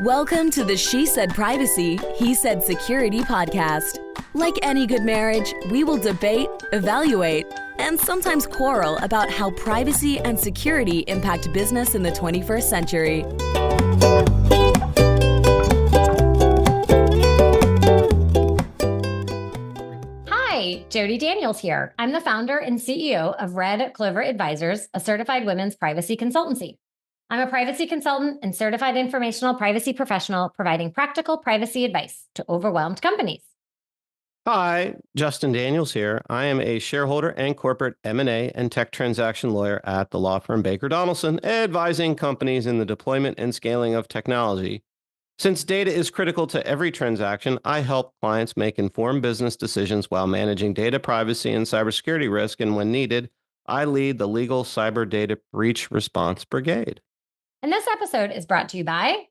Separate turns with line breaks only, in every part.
Welcome to the She Said Privacy, He Said Security podcast. Like any good marriage, we will debate, evaluate, and sometimes quarrel about how privacy and security impact business in the 21st century.
Hi, Jody Daniels here. I'm the founder and CEO of Red Clover Advisors, a certified women's privacy consultancy. I'm a privacy consultant and certified informational privacy professional providing practical privacy advice to overwhelmed companies.
Hi, Justin Daniels here. I am a shareholder and corporate M&A and tech transaction lawyer at the law firm Baker Donaldson, advising companies in the deployment and scaling of technology. Since data is critical to every transaction, I help clients make informed business decisions while managing data privacy and cybersecurity risk, and when needed, I lead the legal cyber data breach response brigade.
And this episode is brought to you by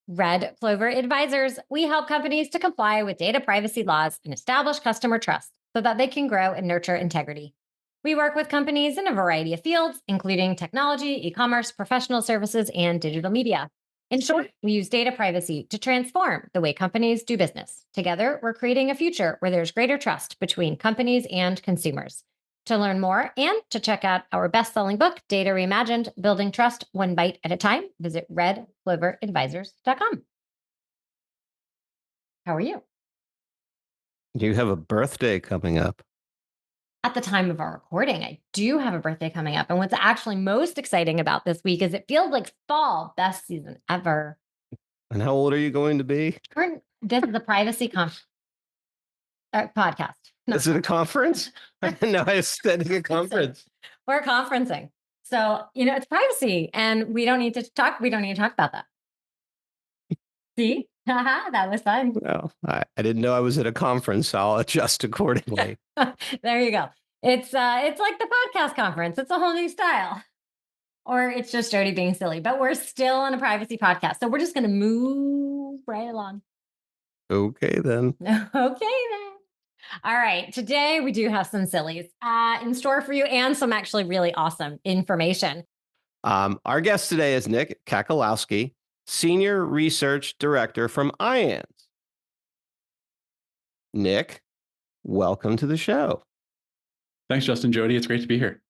Red Clover Advisors. We help companies to comply with data privacy laws and establish customer trust so that they can grow and nurture integrity. We work with companies in a variety of fields, including technology, e-commerce, professional services, and digital media. In short, we use data privacy to transform the way companies do business. Together, we're creating a future where there's greater trust between companies and consumers. To learn more and to check out our best-selling book, Data Reimagined, Building Trust One Bite at a Time, visit redcloveradvisors.com. How are you?
You have a birthday coming up.
At the time of our recording, I do have a birthday coming up. And what's actually most exciting about this week is it feels like fall, best season ever.
And how old are you going to be?
This is a privacy podcast. No.
Is it a conference? No, I was studying a conference.
We're conferencing. So, it's privacy and we don't need to talk about that. See? That was fun.
Well, I didn't know I was at a conference, so I'll adjust accordingly.
There you go. It's like the podcast conference. It's a whole new style. Or it's just Jody being silly, but we're still on a privacy podcast. So we're just going to move right along.
Okay, then.
All right. Today, we do have some sillies in store for you and some actually really awesome information.
Our guest today is Nick Kakolowski, Senior Research Director from IANS. Nick, welcome to the show.
Thanks, Justin. Jody, it's great to be here.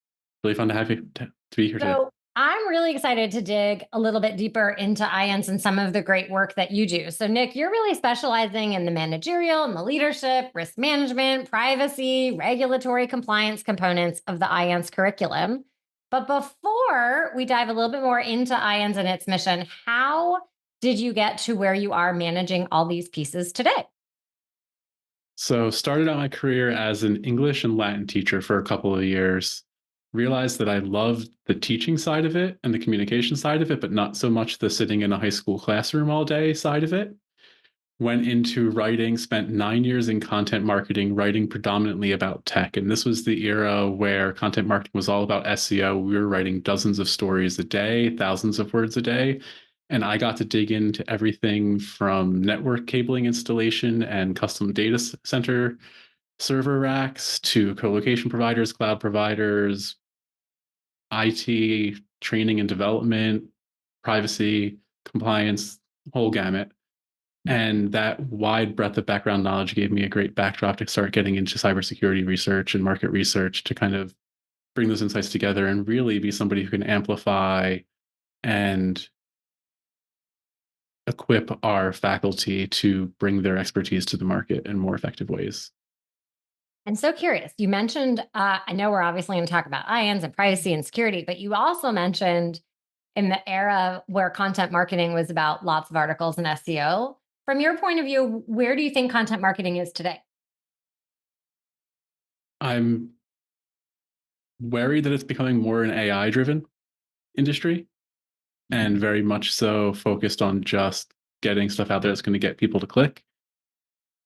Really fun to have you to be here today.
I'm really excited to dig a little bit deeper into IANS and some of the great work that you do. So, Nick, you're really specializing in the managerial and the leadership, risk management, privacy, regulatory compliance components of the IANS curriculum. But before we dive a little bit more into IANS and its mission, how did you get to where you are managing all these pieces today?
So, started out my career as an English and Latin teacher for a couple of years. Realized that I loved the teaching side of it and the communication side of it, but not so much the sitting in a high school classroom all day side of it. Went into writing, spent 9 years in content marketing, writing predominantly about tech. And this was the era where content marketing was all about SEO. We were writing dozens of stories a day, thousands of words a day. And I got to dig into everything from network cabling installation and custom data center server racks to co-location providers, cloud providers, IT, training and development, privacy, compliance, whole gamut. And that wide breadth of background knowledge gave me a great backdrop to start getting into cybersecurity research and market research to kind of bring those insights together and really be somebody who can amplify and equip our faculty to bring their expertise to the market in more effective ways.
I'm so curious. You mentioned, I know we're obviously going to talk about IANS and privacy and security, but you also mentioned in the era where content marketing was about lots of articles and SEO. From your point of view, where do you think content marketing is today?
I'm worried that it's becoming more an AI-driven industry and very much so focused on just getting stuff out there that's going to get people to click.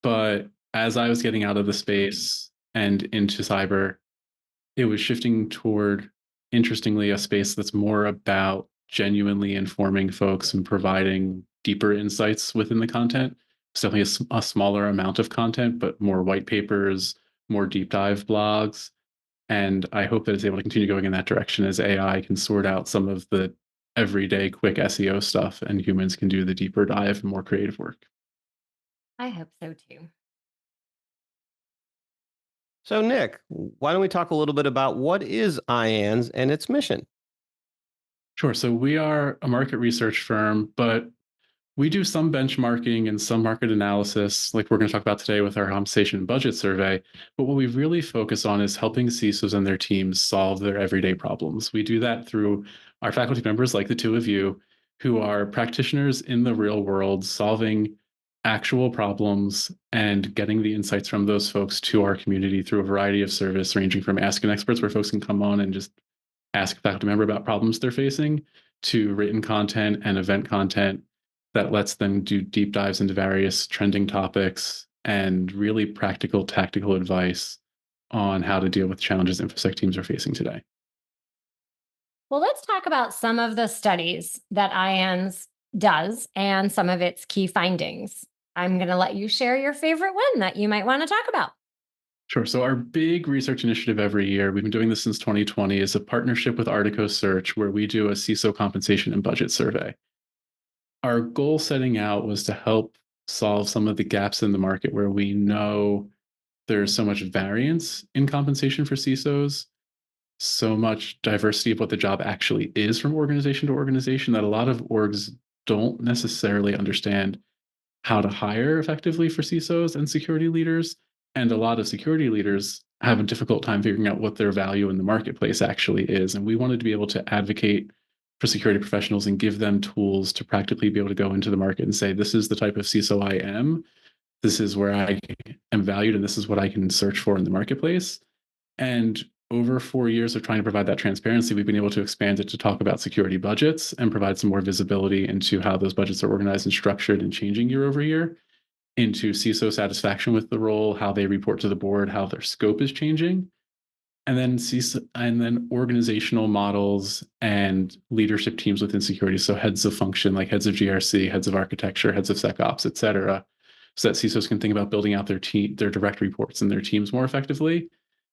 But as I was getting out of the space and into cyber, it was shifting toward, interestingly, a space that's more about genuinely informing folks and providing deeper insights within the content. It's definitely a smaller amount of content, but more white papers, more deep dive blogs. And I hope that it's able to continue going in that direction as AI can sort out some of the everyday quick SEO stuff, and humans can do the deeper dive and more creative work.
I hope so too.
So, Nick, why don't we talk a little bit about what is IANS and its mission?
Sure. So we are a market research firm, but we do some benchmarking and some market analysis, like we're going to talk about today with our compensation and budget survey. But what we really focus on is helping CISOs and their teams solve their everyday problems. We do that through our faculty members, like the two of you, who are practitioners in the real world, solving actual problems and getting the insights from those folks to our community through a variety of service, ranging from asking experts, where folks can come on and just ask a faculty member about problems they're facing, to written content and event content that lets them do deep dives into various trending topics and really practical, tactical advice on how to deal with challenges InfoSec teams are facing today.
Well, let's talk about some of the studies that IANS does and some of its key findings. I'm going to let you share your favorite one that you might want to talk about.
Sure. So our big research initiative every year, we've been doing this since 2020, is a partnership with Artico Search, where we do a CISO compensation and budget survey. Our goal setting out was to help solve some of the gaps in the market where we know there's so much variance in compensation for CISOs, so much diversity of what the job actually is from organization to organization, that a lot of orgs don't necessarily understand how to hire effectively for CISOs and security leaders. And a lot of security leaders have a difficult time figuring out what their value in the marketplace actually is. And we wanted to be able to advocate for security professionals and give them tools to practically be able to go into the market and say, this is the type of CISO I am. This is where I am valued, and this is what I can search for in the marketplace. And over 4 years of trying to provide that transparency, we've been able to expand it to talk about security budgets and provide some more visibility into how those budgets are organized and structured and changing year over year, into CISO satisfaction with the role, how they report to the board, how their scope is changing, and then organizational models and leadership teams within security. So heads of function, like heads of GRC, heads of architecture, heads of SecOps, et cetera, so that CISOs can think about building out their direct reports and their teams more effectively.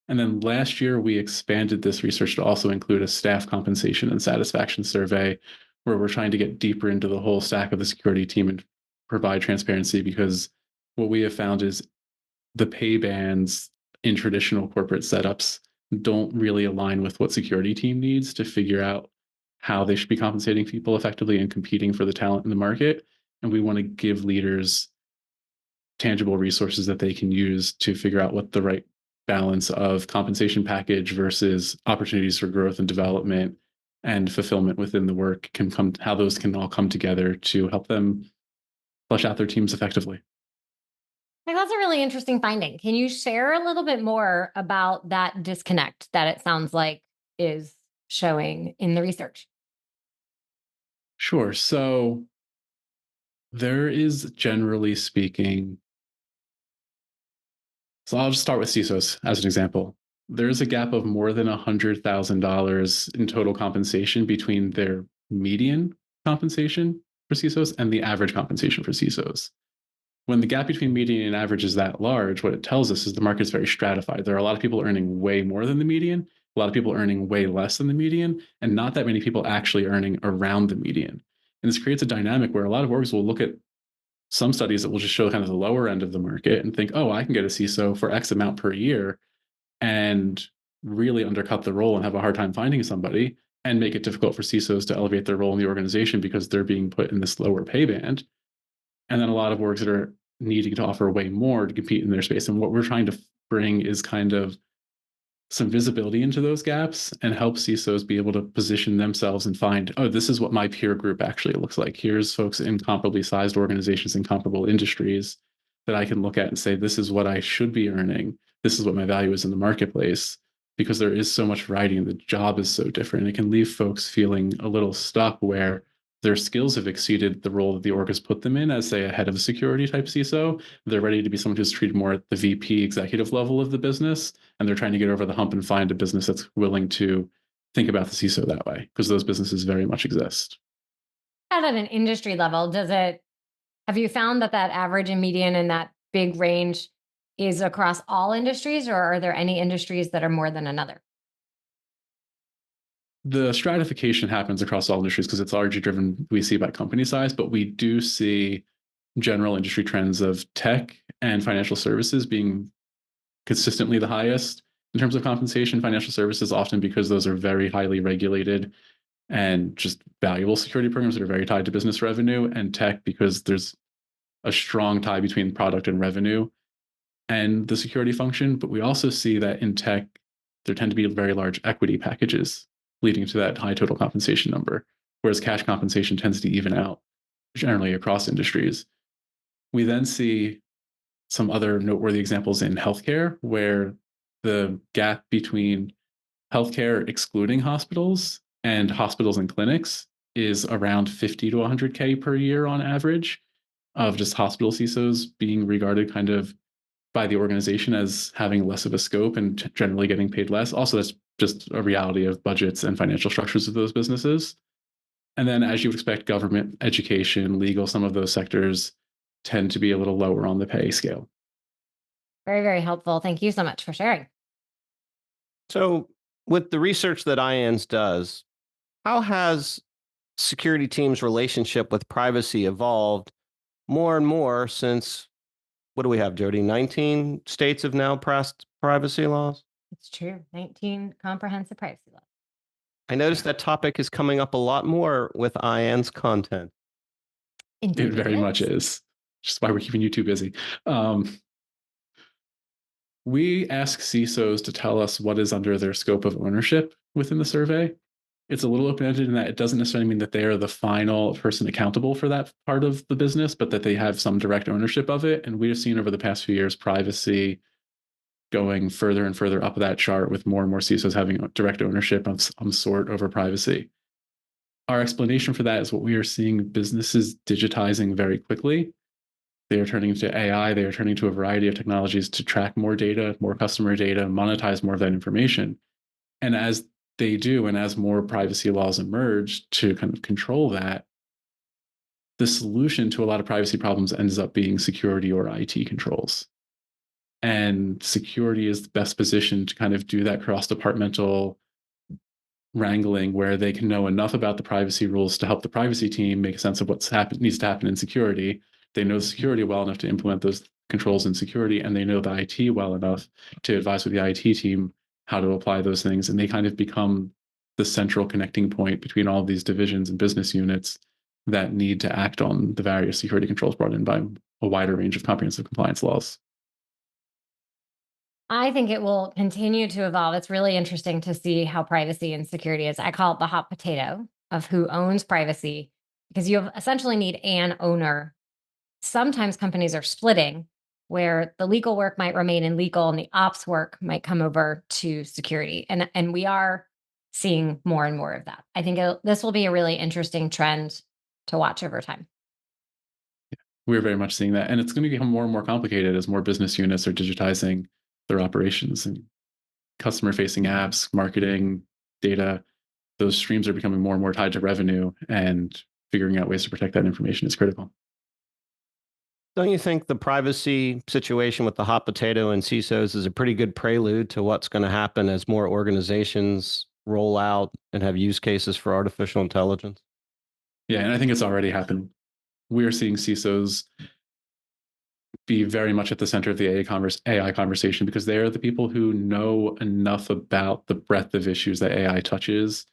And then last year, we expanded this research to also include a staff compensation and satisfaction survey, where we're trying to get deeper into the whole stack of the security team and provide transparency, because what we have found is the pay bands in traditional corporate setups don't really align with what security team needs to figure out how they should be compensating people effectively and competing for the talent in the market. And we want to give leaders tangible resources that they can use to figure out what the right balance of compensation package versus opportunities for growth and development and fulfillment within the work can come, how those can all come together to help them flesh out their teams effectively.
That's a really interesting finding. Can you share a little bit more about that disconnect that it sounds like is showing in the research?
Sure. So there is, generally speaking, so I'll just start with CISOs as an example. There's a gap of more than $100,000 in total compensation between their median compensation for CISOs and the average compensation for CISOs. When the gap between median and average is that large, what it tells us is the market's very stratified. There are a lot of people earning way more than the median, a lot of people earning way less than the median, and not that many people actually earning around the median. And this creates a dynamic where a lot of orgs will look at some studies that will just show kind of the lower end of the market and think, oh, I can get a CISO for X amount per year, and really undercut the role and have a hard time finding somebody, and make it difficult for CISOs to elevate their role in the organization because they're being put in this lower pay band. And then a lot of orgs that are needing to offer way more to compete in their space. And what we're trying to bring is kind of some visibility into those gaps and help CISOs be able to position themselves and find, oh, this is what my peer group actually looks like. Here's folks in comparably sized organizations in comparable industries that I can look at and say, this is what I should be earning. This is what my value is in the marketplace, because there is so much variety and the job is so different. It can leave folks feeling a little stuck where their skills have exceeded the role that the org has put them in as, say, a head of security type CISO. They're ready to be someone who's treated more at the VP executive level of the business, and they're trying to get over the hump and find a business that's willing to think about the CISO that way, because those businesses very much exist.
At an industry level, have you found that average and median and that big range is across all industries, or are there any industries that are more than another?
The stratification happens across all industries because it's largely driven, we see, by company size, but we do see general industry trends of tech and financial services being consistently the highest in terms of compensation. Financial services often because those are very highly regulated and just valuable security programs that are very tied to business revenue, and tech because there's a strong tie between product and revenue and the security function. But we also see that in tech, there tend to be very large equity packages leading to that high total compensation number, whereas cash compensation tends to even out generally across industries. We then see some other noteworthy examples in healthcare, where the gap between healthcare excluding hospitals and hospitals and clinics is around 50 to 100K per year on average, of just hospital CISOs being regarded kind of by the organization as having less of a scope and generally getting paid less. Also, that's just a reality of budgets and financial structures of those businesses. And then, as you would expect, government, education, legal, some of those sectors tend to be a little lower on the pay scale.
Very, very helpful. Thank you so much for sharing.
So, with the research that IANS does, how has security teams' relationship with privacy evolved more and more since, what do we have, Jody? 19 states have now passed privacy laws?
It's true. 19 comprehensive privacy laws.
I noticed that topic is coming up a lot more with IANS content.
Indeed,
It very much is. Just why we're keeping you too busy. We ask CISOs to tell us what is under their scope of ownership within the survey. It's a little open-ended in that it doesn't necessarily mean that they are the final person accountable for that part of the business, but that they have some direct ownership of it. And we have seen over the past few years privacy going further and further up that chart, with more and more CISOs having direct ownership of some sort over privacy. Our explanation for that is what we are seeing businesses digitizing very quickly. They are turning to AI. They are turning to a variety of technologies to track more data, more customer data, monetize more of that information. And as they do, and as more privacy laws emerge to kind of control that, the solution to a lot of privacy problems ends up being security or IT controls. And security is the best position to kind of do that cross-departmental wrangling, where they can know enough about the privacy rules to help the privacy team make sense of what needs to happen in security. They know security well enough to implement those controls in security, and they know the IT well enough to advise with the IT team how to apply those things. And they kind of become the central connecting point between all of these divisions and business units that need to act on the various security controls brought in by a wider range of comprehensive compliance laws.
I think it will continue to evolve. It's really interesting to see how privacy and security is. I call it the hot potato of who owns privacy, because you essentially need an owner. Sometimes companies are splitting, where the legal work might remain in legal and the ops work might come over to security. And we are seeing more and more of that. I think this will be a really interesting trend to watch over time.
We're very much seeing that. And it's going to become more and more complicated as more business units are digitizing their operations and customer-facing apps, marketing, data. Those streams are becoming more and more tied to revenue, and figuring out ways to protect that information is critical.
Don't you think the privacy situation with the hot potato and CISOs is a pretty good prelude to what's going to happen as more organizations roll out and have use cases for artificial intelligence?
Yeah, and I think it's already happened. We are seeing CISOs be very much at the center of the AI conversation, because they are the people who know enough about the breadth of issues that AI touches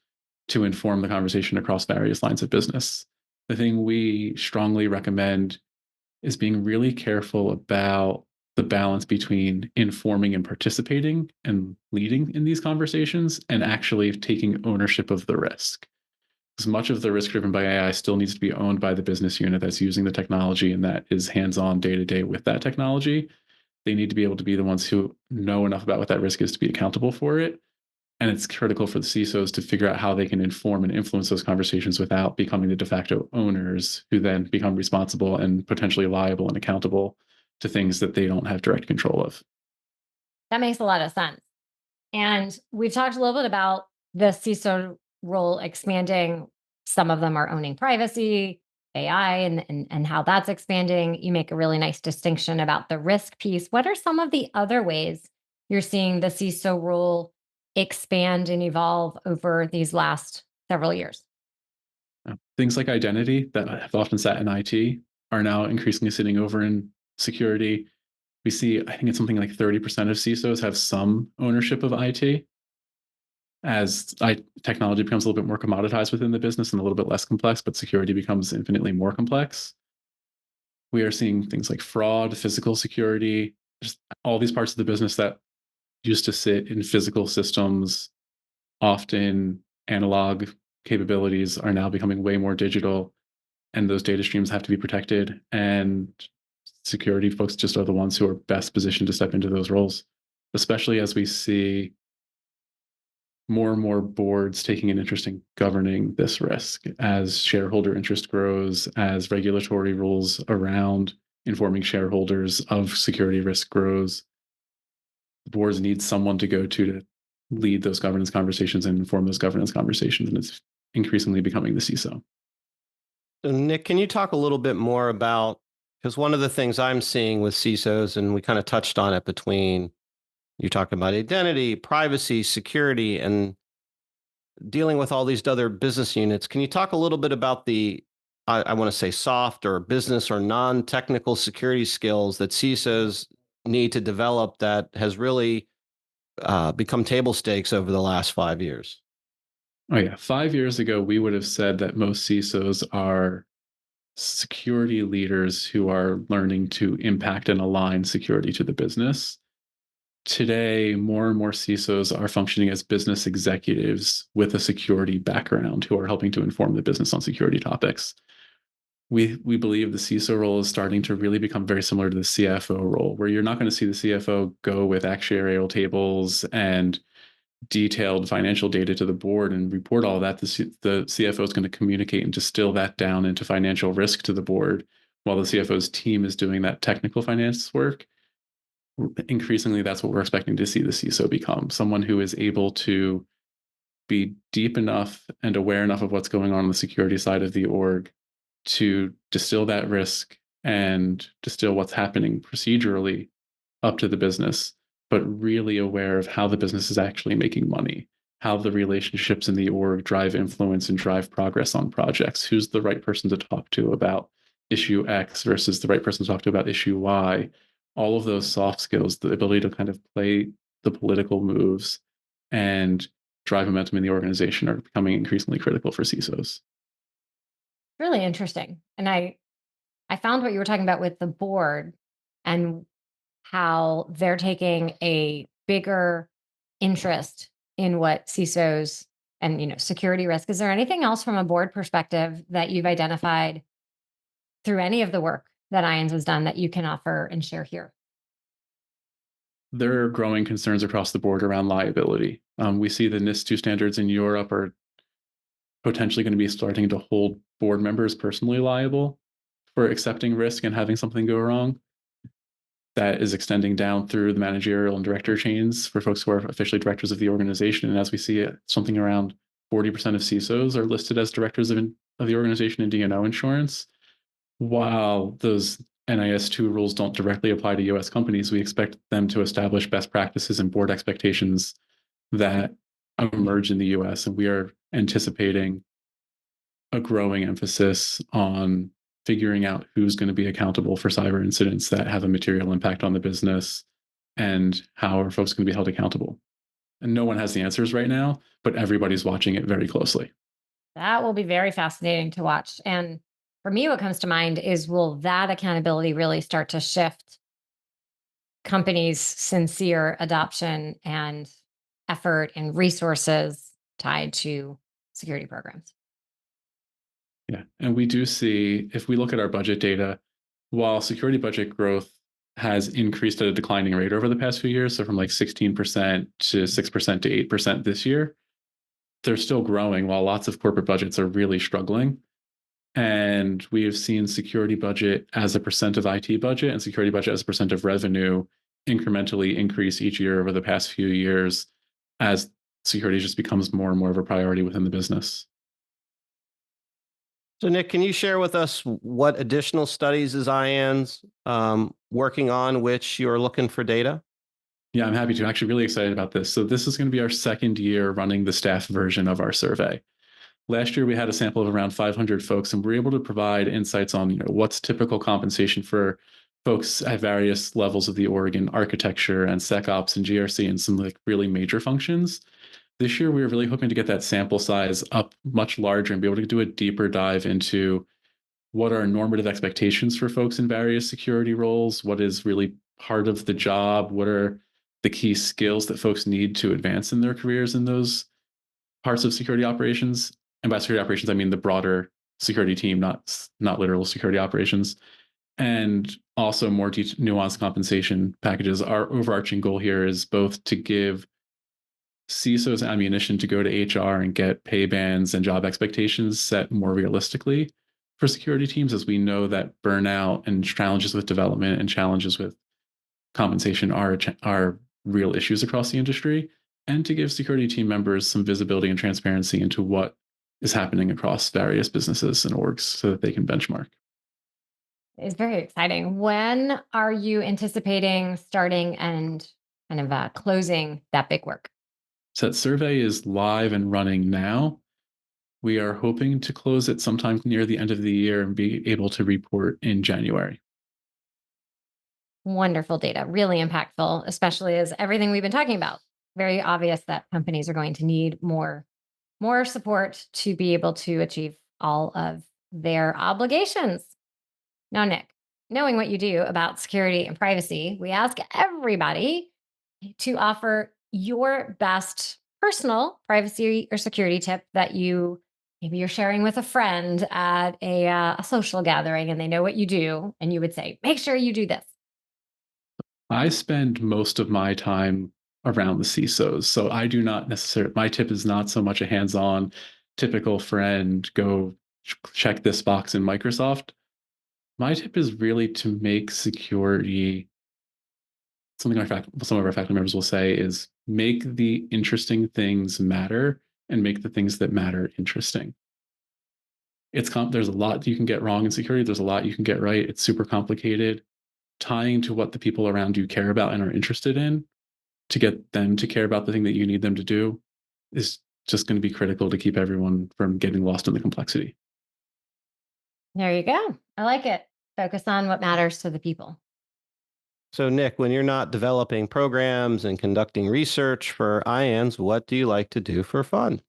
to inform the conversation across various lines of business. The thing we strongly recommend is being really careful about the balance between informing and participating and leading in these conversations, and actually taking ownership of the risk. As much of the risk driven by AI still needs to be owned by the business unit that's using the technology and that is hands-on day-to-day with that technology. They need to be able to be the ones who know enough about what that risk is to be accountable for it. And it's critical for the CISOs to figure out how they can inform and influence those conversations without becoming the de facto owners, who then become responsible and potentially liable and accountable to things that they don't have direct control of.
That makes a lot of sense. And we've talked a little bit about the CISO role expanding. Some of them are owning privacy, AI, and how that's expanding. You make a really nice distinction about the risk piece. What are some of the other ways you're seeing the CISO role expand and evolve over these last several years?
Things like identity that have often sat in IT are now increasingly sitting over in security. We see, I think it's something like 30% of CISOs have some ownership of IT. As technology becomes a little bit more commoditized within the business and a little bit less complex, but security becomes infinitely more complex. We are seeing things like fraud, physical security, just all these parts of the business that used to sit in physical systems, often analog capabilities, are now becoming way more digital, and those data streams have to be protected. And security folks just are the ones who are best positioned to step into those roles, especially as we see more and more boards taking an interest in governing this risk as shareholder interest grows, as regulatory rules around informing shareholders of security risk grows. The boards need someone to go to lead those governance conversations and inform those governance conversations, and it's increasingly becoming the CISO.
So Nick, can you talk a little bit more about, because one of the things I'm seeing with CISOs, and we kind of touched on it between, you're talking about identity, privacy, security, and dealing with all these other business units. Can you talk a little bit about the, I want to say soft or business or non-technical security skills that CISOs need to develop that has really become table stakes over the last 5 years?
Oh yeah, 5 years ago, we would have said that most CISOs are security leaders who are learning to impact and align security to the business. Today, more and more CISOs are functioning as business executives with a security background who are helping to inform the business on security topics. We believe the CISO role is starting to really become very similar to the CFO role, where you're not going to see the CFO go with actuarial tables and detailed financial data to the board and report all that. The CFO is going to communicate and distill that down into financial risk to the board, while the CFO's team is doing that technical finance work. Increasingly, that's what we're expecting to see the CISO become, someone who is able to be deep enough and aware enough of what's going on the security side of the org to distill that risk and distill what's happening procedurally up to the business, but really aware of how the business is actually making money, how the relationships in the org drive influence and drive progress on projects, who's the right person to talk to about issue X versus the right person to talk to about issue Y. All of those soft skills, the ability to kind of play the political moves and drive momentum in the organization, are becoming increasingly critical for CISOs.
Really interesting. And I found what you were talking about with the board and how they're taking a bigger interest in what CISOs and security risk. Is there anything else from a board perspective that you've identified through any of the work that IANS has done that you can offer and share here?
There are growing concerns across the board around liability. We see the NIS2 standards in Europe are potentially going to be starting to hold board members personally liable for accepting risk and having something go wrong. That is extending down through the managerial and director chains for folks who are officially directors of the organization. And as we see it, something around 40% of CISOs are listed as directors of the organization in D&O insurance. While those NIS2 rules don't directly apply to US companies, we expect them to establish best practices and board expectations that emerge in the US. And we are anticipating a growing emphasis on figuring out who's going to be accountable for cyber incidents that have a material impact on the business and how are folks going to be held accountable. And no one has the answers right now, but everybody's watching it very closely.
That will be very fascinating to watch. And for me, what comes to mind is, will that accountability really start to shift companies' sincere adoption and effort and resources tied to security programs?
Yeah. And we do see, if we look at our budget data, while security budget growth has increased at a declining rate over the past few years, so from like 16% to 6% to 8% this year, they're still growing while lots of corporate budgets are really struggling. And we have seen security budget as a percent of IT budget and security budget as a percent of revenue incrementally increase each year over the past few years as security just becomes more and more of a priority within the business.
So Nick, can you share with us what additional studies is IANS working on which you're looking for data?
Yeah, I'm happy to. I'm actually really excited about this. So this is going to be our second year running the staff version of our survey. Last year, we had a sample of around 500 folks, and we were able to provide insights on what's typical compensation for folks at various levels of the org in architecture and SecOps and GRC and some really major functions. This year, we were really hoping to get that sample size up much larger and be able to do a deeper dive into what are normative expectations for folks in various security roles, what is really part of the job, what are the key skills that folks need to advance in their careers in those parts of security operations. And by security operations, I mean the broader security team, not literal security operations. And also more nuanced compensation packages. Our overarching goal here is both to give CISOs ammunition to go to HR and get pay bands and job expectations set more realistically for security teams, as we know that burnout and challenges with development and challenges with compensation are real issues across the industry, and to give security team members some visibility and transparency into what is happening across various businesses and orgs so that they can benchmark.
It's very exciting. When are you anticipating starting and kind of closing that big work?
So that survey is live and running now. We are hoping to close it sometime near the end of the year and be able to report in January.
Wonderful data, really impactful, especially as everything we've been talking about. Very obvious that companies are going to need more support to be able to achieve all of their obligations. Now, Nick, knowing what you do about security and privacy, we ask everybody to offer your best personal privacy or security tip that maybe you're sharing with a friend at a social gathering and they know what you do. And you would say, make sure you do this.
I spend most of my time around the CISOs. So I do not necessarily, my tip is not so much a hands-on, typical friend, go check this box in Microsoft. My tip is really to make security, something some of our faculty members will say is make the interesting things matter and make the things that matter interesting. There's a lot you can get wrong in security. There's a lot you can get right. It's super complicated. Tying to what the people around you care about and are interested in to get them to care about the thing that you need them to do is just going to be critical to keep everyone from getting lost in the complexity.
There you go. I like it. Focus on what matters to the people.
So, Nick, when you're not developing programs and conducting research for IANS, what do you like to do for fun?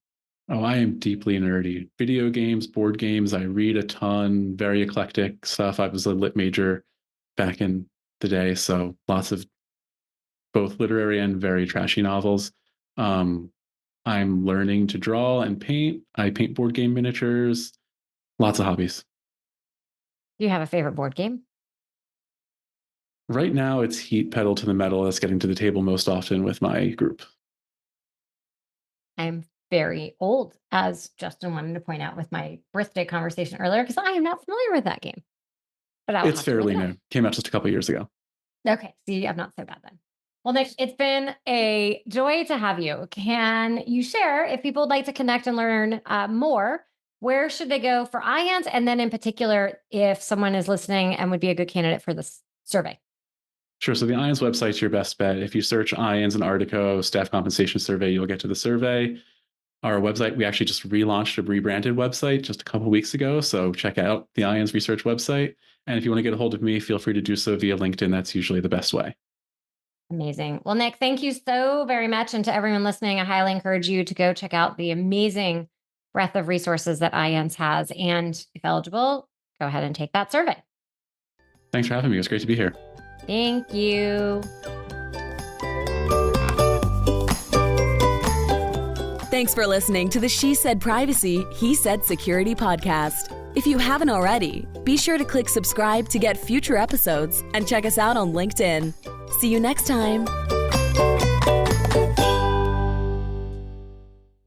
Oh, I am deeply nerdy. Video games, board games. I read a ton, very eclectic stuff. I was a lit major back in the day, so lots of both literary and very trashy novels. I'm learning to draw and paint. I paint board game miniatures. Lots of hobbies.
Do you have a favorite board game?
Right now, it's Heat Pedal to the Metal that's getting to the table most often with my group.
I'm very old, as Justin wanted to point out with my birthday conversation earlier, because I am not familiar with that game. But
It's fairly new. Came out just a couple years ago.
Okay. See, I'm not so bad then. Well, Nick, it's been a joy to have you. Can you share, if people would like to connect and learn more, where should they go for IANS? And then in particular, if someone is listening and would be a good candidate for this survey.
Sure. So the IANS website's your best bet. If you search IANS and Artico staff compensation survey, you'll get to the survey. Our website, we actually just relaunched a rebranded website just a couple of weeks ago. So check out the IANS research website. And if you want to get a hold of me, feel free to do so via LinkedIn. That's usually the best way.
Amazing. Well, Nick, thank you so very much. And to everyone listening, I highly encourage you to go check out the amazing breadth of resources that IANS has. And if eligible, go ahead and take that survey.
Thanks for having me. It was great to be here.
Thank you.
Thanks for listening to the She Said Privacy, He Said Security podcast. If you haven't already, be sure to click subscribe to get future episodes and check us out on LinkedIn. See you next time.